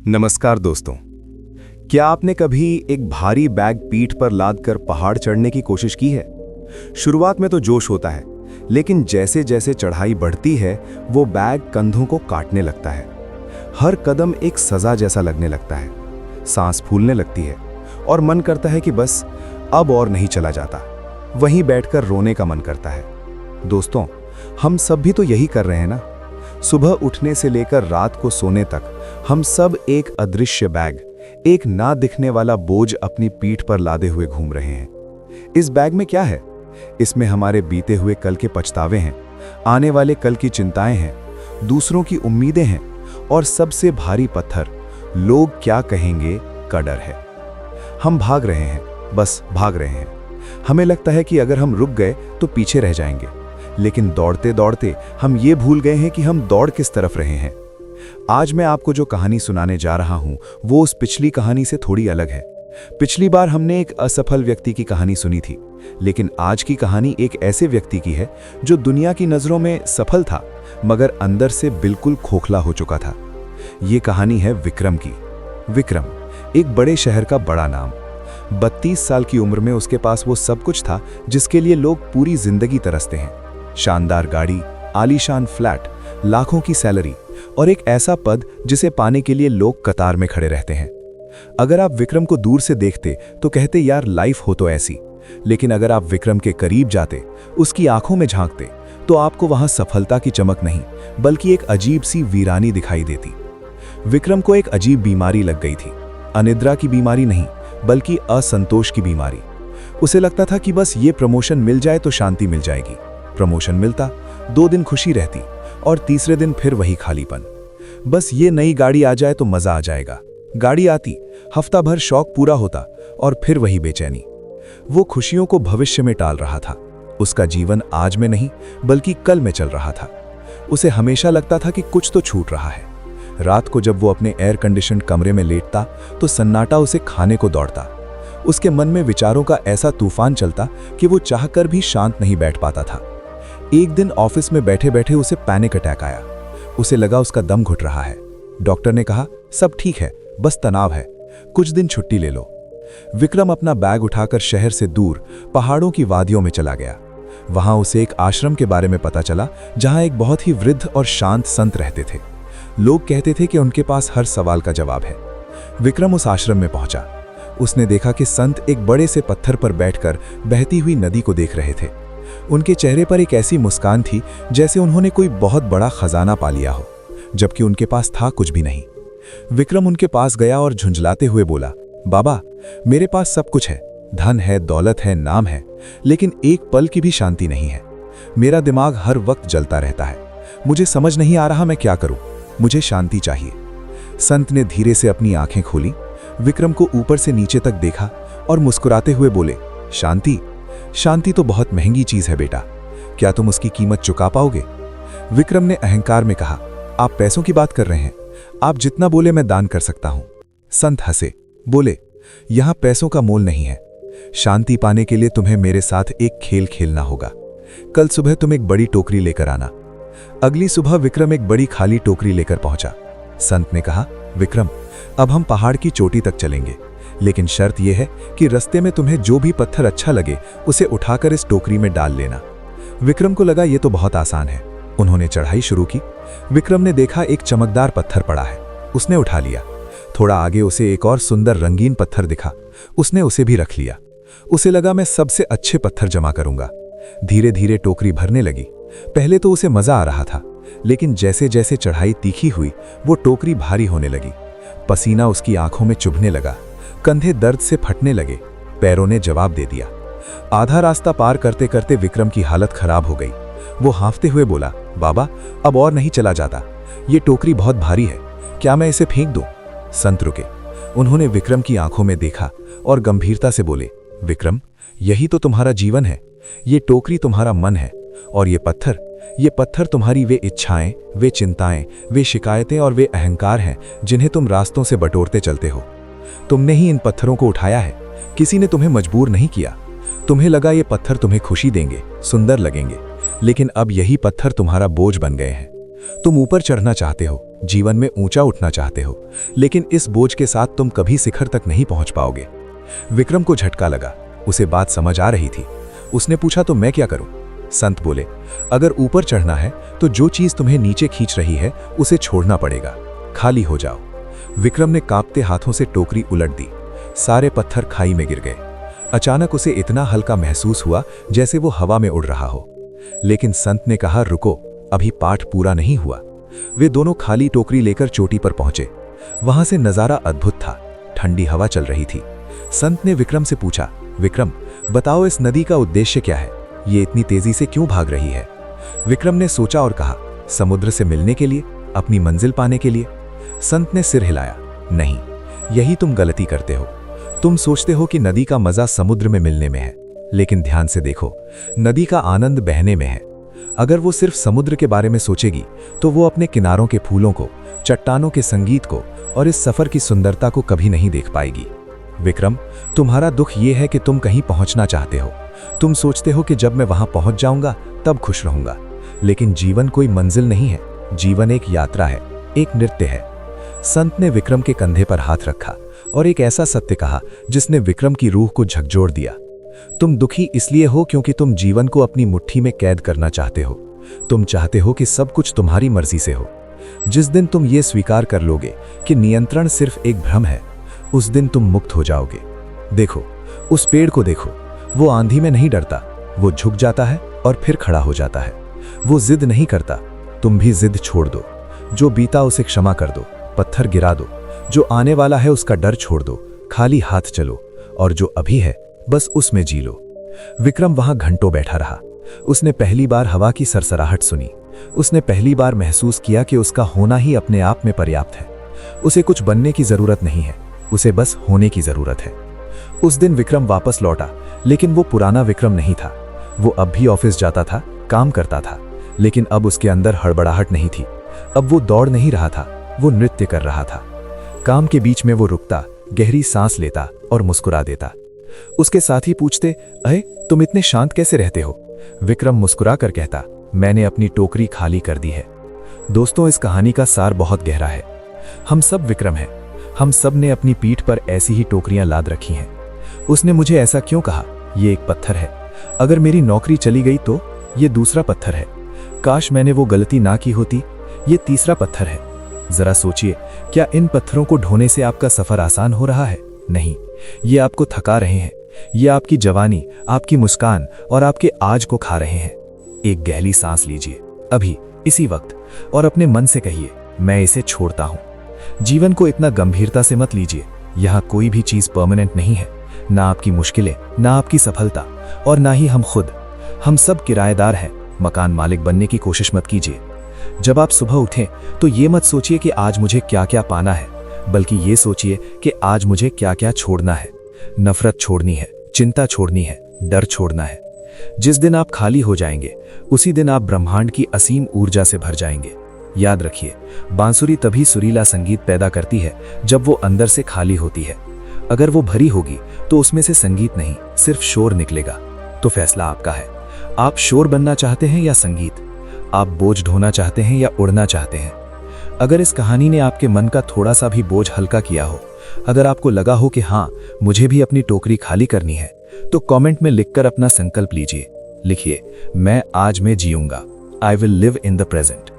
नमस्कार दोस्तों। क्या आपने कभी एक भारी बैग पीठ पर लाद कर पहाड़ चढ़ने की कोशिश की है? शुरुआत में तो जोश होता है, लेकिन जैसे जैसे चढ़ाई बढ़ती है वो बैग कंधों को काटने लगता है। हर कदम एक सजा जैसा लगने लगता है, सांस फूलने लगती है और मन करता है कि बस अब और नहीं चला जाता। वहीं बैठकर रोने का मन करता है। दोस्तों, हम सब भी तो यही कर रहे हैं ना। सुबह उठने से लेकर रात को सोने तक हम सब एक अदृश्य बैग, एक ना दिखने वाला बोझ अपनी पीठ पर लादे हुए घूम रहे हैं। इस बैग में क्या है? इसमें हमारे बीते हुए कल के पछतावे हैं, आने वाले कल की चिंताएं हैं, दूसरों की उम्मीदें हैं और सबसे भारी पत्थर, लोग क्या कहेंगे का डर है। हम भाग रहे हैं, बस भाग रहे हैं। हमें लगता है कि अगर हम रुक गए तो पीछे रह जाएंगे, लेकिन दौड़ते दौड़ते हम ये भूल गए हैं कि हम दौड़ किस तरफ रहे हैं। आज मैं आपको जो कहानी सुनाने जा रहा हूं वो उस पिछली कहानी से थोड़ी अलग है। पिछली बार हमने एक असफल व्यक्ति की कहानी सुनी थी, लेकिन आज की कहानी एक ऐसे व्यक्ति की है जो दुनिया की नजरों में सफल था, मगर अंदर से बिल्कुल खोखला हो चुका था। ये कहानी है विक्रम की। विक्रम एक बड़े शहर का बड़ा नाम। 32 साल की उम्र में उसके पास वो सब कुछ था जिसके लिए लोग पूरी जिंदगी तरसते हैं। शानदार गाड़ी, आलीशान फ्लैट, लाखों की सैलरी और एक ऐसा पद जिसे पाने के लिए लोग कतार में खड़े रहते हैं। अगर आप विक्रम को दूर से देखते तो कहते यार लाइफ हो तो ऐसी, लेकिन अगर आप विक्रम के करीब जाते, उसकी आंखों में झांकते, तो आपको वहां सफलता की चमक नहीं बल्कि एक अजीब सी वीरानी दिखाई देती। विक्रम को एक अजीब बीमारी लग गई थी। अनिद्रा की बीमारी नहीं बल्कि असंतोष की बीमारी। उसे लगता था कि बस ये प्रमोशन मिल जाए तो शांति मिल जाएगी। प्रमोशन मिलता, 2 दिन खुशी रहती और तीसरे दिन फिर वही खालीपन। बस ये नई गाड़ी आ जाए तो मजा आ जाएगा। गाड़ी आती, हफ्ता भर शौक पूरा होता और फिर वही बेचैनी। वो खुशियों को भविष्य में टाल रहा था। उसका जीवन आज में नहीं बल्कि कल में चल रहा था। उसे हमेशा लगता था कि कुछ तो छूट रहा है। रात को जब वो अपने एयर कंडीशन कमरे में लेटता तो सन्नाटा उसे खाने को दौड़ता। उसके मन में विचारों का ऐसा तूफान चलता कि वो चाहकर भी शांत नहीं बैठ पाता था। एक दिन ऑफिस में बैठे बैठे उसे पैनिक अटैक आया। उसे लगा उसका दम घुट रहा है। डॉक्टर ने कहा सब ठीक है, बस तनाव है, कुछ दिन छुट्टी ले लो। विक्रम अपना बैग उठाकर शहर से दूर पहाड़ों की वादियों में चला गया। वहां उसे एक आश्रम के बारे में पता चला जहां एक बहुत ही वृद्ध और शांत संत रहते थे। लोग कहते थे कि उनके पास हर सवाल का जवाब है। विक्रम उस आश्रम में पहुंचा। उसने देखा कि संत एक बड़े से पत्थर पर बैठकर बहती हुई नदी को देख रहे थे। उनके चेहरे पर एक ऐसी मुस्कान थी जैसे उन्होंने कोई बहुत बड़ा खजाना पा लिया हो, जबकि उनके पास था कुछ भी नहीं। विक्रम उनके पास गया और झुंझलाते हुए बोला, बाबा, मेरे पास सब कुछ है, धन है, दौलत है, नाम है, लेकिन एक पल की भी शांति नहीं है। मेरा दिमाग हर वक्त जलता रहता है। मुझे समझ नहीं आ रहा मैं क्या करूं। मुझे शांति चाहिए। संत ने धीरे से अपनी आंखें खोली, विक्रम को ऊपर से नीचे तक देखा और मुस्कुराते हुए बोले, शांति? शांति तो बहुत महंगी चीज है बेटा, क्या तुम उसकी कीमत चुका पाओगे? विक्रम ने अहंकार में कहा, आप पैसों की बात कर रहे हैं, आप जितना बोले मैं दान कर सकता हूं। संत हंसे, बोले, यहां पैसों का मोल नहीं है। शांति पाने के लिए तुम्हें मेरे साथ एक खेल खेलना होगा। कल सुबह तुम एक बड़ी टोकरी लेकर आना। अगली सुबह विक्रम एक बड़ी खाली टोकरी लेकर पहुंचा। संत ने कहा, विक्रम, अब हम पहाड़ की चोटी तक चलेंगे, लेकिन शर्त यह है कि रास्ते में तुम्हें जो भी पत्थर अच्छा लगे उसे उठाकर इस टोकरी में डाल लेना। विक्रम को लगा यह तो बहुत आसान है। उन्होंने चढ़ाई शुरू की। विक्रम ने देखा एक चमकदार पत्थर पड़ा है। उसने उठा लिया। थोड़ा आगे उसे एक और सुंदर रंगीन पत्थर दिखा। उसने उसे भी रख लिया। उसे लगा मैं सबसे अच्छे पत्थर जमा करूंगा। धीरे धीरे टोकरी भरने लगी। पहले तो उसे मजा आ रहा था, लेकिन जैसे जैसे चढ़ाई तीखी हुई वो टोकरी भारी होने लगी। पसीना उसकी आंखों में चुभने लगा। कंधे दर्द से फटने लगे। पैरों ने जवाब दे दिया। आधा रास्ता पार करते करते विक्रम की हालत खराब हो गई। वो हांफते हुए बोला, बाबा, अब और नहीं चला जाता। ये टोकरी बहुत भारी है, क्या मैं इसे फेंक दूं? संत रुके। उन्होंने विक्रम की आंखों में देखा और गंभीरता से बोले, विक्रम, यही तो तुम्हारा जीवन है। ये टोकरी तुम्हारा मन है और ये पत्थर तुम्हारी वे इच्छाएं, वे चिंताएं, वे शिकायतें और वे अहंकार हैं जिन्हें तुम रास्तों से बटोरते चलते हो। तुमने ही इन पत्थरों को उठाया है, किसी ने तुम्हें मजबूर नहीं किया। तुम्हें लगा ये पत्थर तुम्हें खुशी देंगे, सुंदर लगेंगे, लेकिन अब यही पत्थर तुम्हारा बोझ बन गए हैं। तुम ऊपर चढ़ना चाहते हो, जीवन में ऊंचा उठना चाहते हो, लेकिन इस बोझ के साथ तुम कभी शिखर तक नहीं पहुंच पाओगे। विक्रम को झटका लगा। उसे बात समझ आ रही थी। उसने पूछा, तो मैं क्या करूं? संत बोले, अगर ऊपर चढ़ना है तो जो चीज तुम्हें नीचे खींच रही है उसे छोड़ना पड़ेगा। खाली हो जाओ। विक्रम ने कांपते हाथों से टोकरी उलट दी। सारे पत्थर खाई में गिर गए। अचानक उसे इतना हल्का महसूस हुआ जैसे वो हवा में उड़ रहा हो। लेकिन संत ने कहा, रुको, अभी पाठ पूरा नहीं हुआ। वे दोनों खाली टोकरी लेकर चोटी पर पहुंचे। वहां से नजारा अद्भुत था। ठंडी हवा चल रही थी। संत ने विक्रम से पूछा, विक्रम, बताओ इस नदी का उद्देश्य क्या है? ये इतनी तेजी से क्यों भाग रही है? विक्रम ने सोचा और कहा, समुद्र से मिलने के लिए, अपनी मंजिल पाने के लिए। संत ने सिर हिलाया, नहीं, यही तुम गलती करते हो। तुम सोचते हो कि नदी का मजा समुद्र में मिलने में है, लेकिन ध्यान से देखो, नदी का आनंद बहने में है। अगर वो सिर्फ समुद्र के बारे में सोचेगी तो वो अपने किनारों के फूलों को, चट्टानों के संगीत को और इस सफर की सुंदरता को कभी नहीं देख पाएगी। विक्रम, तुम्हारा दुख ये है कि तुम कहीं पहुंचना चाहते हो। तुम सोचते हो कि जब मैं वहां पहुंच जाऊंगा तब खुश रहूंगा। लेकिन जीवन कोई मंजिल नहीं है। जीवन एक यात्रा है, एक नृत्य है। संत ने विक्रम के कंधे पर हाथ रखा और एक ऐसा सत्य कहा जिसने विक्रम की रूह को झकझोर दिया। तुम दुखी इसलिए हो क्योंकि तुम जीवन को अपनी मुट्ठी में कैद करना चाहते हो। तुम चाहते हो कि सब कुछ तुम्हारी मर्जी से हो। जिस दिन तुम ये स्वीकार कर लोगे कि नियंत्रण सिर्फ एक भ्रम है, उस दिन तुम मुक्त हो जाओगे। देखो, उस पेड़ को देखो, वो आंधी में नहीं डरता। वो झुक जाता है और फिर खड़ा हो जाता है। वो जिद नहीं करता। तुम भी जिद छोड़ दो। जो बीता उसे क्षमा कर दो, पत्थर गिरा दो। जो आने वाला है उसका डर छोड़ दो। खाली हाथ चलो और जो अभी है बस उसमें जी लो। विक्रम वहां घंटों बैठा रहा। उसने पहली बार हवा की सरसराहट सुनी। उसने पहली बार महसूस किया कि उसका होना ही अपने आप में पर्याप्त है। उसे कुछ बनने की जरूरत नहीं है, उसे बस होने की जरूरत है। उस दिन विक्रम वापस लौटा, लेकिन वो पुराना विक्रम नहीं था। वो अब भी ऑफिस जाता था, काम करता था, लेकिन अब उसके अंदर हड़बड़ाहट नहीं थी। अब वो दौड़ नहीं रहा था, वो नृत्य कर रहा था। काम के बीच में वो रुकता, गहरी सांस लेता और मुस्कुरा देता। उसके साथी पूछते, अरे तुम इतने शांत कैसे रहते हो? विक्रम मुस्कुरा कर कहता, मैंने अपनी टोकरी खाली कर दी है। दोस्तों, इस कहानी का सार बहुत गहरा है। हम सब विक्रम हैं। हम सब ने अपनी पीठ पर ऐसी ही टोकरियां लाद रखी हैं। उसने मुझे ऐसा क्यों कहा? ये एक पत्थर है। अगर मेरी नौकरी चली गई तो ये दूसरा पत्थर है। काश मैंने वो गलती ना की होती, ये तीसरा पत्थर है। जरा सोचिए, क्या इन पत्थरों को ढोने से आपका सफर आसान हो रहा है? नहीं, ये आपको थका रहे हैं। ये आपकी जवानी, आपकी मुस्कान और आपके आज को खा रहे हैं। एक गहरी सांस लीजिए अभी, इसी वक्त, और अपने मन से कहिए, मैं इसे छोड़ता हूं। जीवन को इतना गंभीरता से मत लीजिए। यहां कोई भी चीज परमानेंट नहीं है, ना आपकी मुश्किलें, ना आपकी सफलता, और ना ही हम खुद। हम सब किराएदार हैं। मकान मालिक बनने की कोशिश मत कीजिए। जब आप सुबह उठें तो ये मत सोचिए कि आज मुझे क्या क्या पाना है, बल्कि ये सोचिए कि आज मुझे क्या क्या छोड़ना है। नफरत छोड़नी है, चिंता छोड़नी है, डर छोड़ना है। जिस दिन आप खाली हो जाएंगे, उसी दिन आप ब्रह्मांड की असीम ऊर्जा से भर जाएंगे। याद रखिए, बांसुरी तभी सुरीला संगीत पैदा करती है जब वो अंदर से खाली होती है। अगर वो भरी होगी तो उसमें से संगीत नहीं, सिर्फ शोर निकलेगा। तो फैसला आपका है। आप शोर बनना चाहते हैं या संगीत? आप बोझ ढोना चाहते हैं या उड़ना चाहते हैं? अगर इस कहानी ने आपके मन का थोड़ा सा भी बोझ हल्का किया हो, अगर आपको लगा हो कि हाँ, मुझे भी अपनी टोकरी खाली करनी है, तो कमेंट में लिखकर अपना संकल्प लीजिए। लिखिए, मैं आज में जीऊंगा। I will live in the present.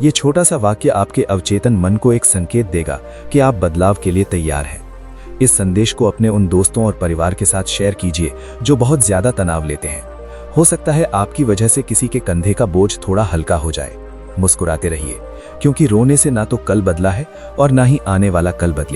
ये छोटा सा वाक्य आपके अवचेतन मन को एक संकेत देगा कि आप बदलाव के लिए तैयार हैं। इस संदेश को अपने उन दोस्तों और परिवार के साथ शेयर कीजिए जो बहुत ज्यादा तनाव लेते हैं। हो सकता है आपकी वजह से किसी के कंधे का बोझ थोड़ा हल्का हो जाए। मुस्कुराते रहिए, क्योंकि रोने से ना तो कल बदला है और ना ही आने वाला कल बदले।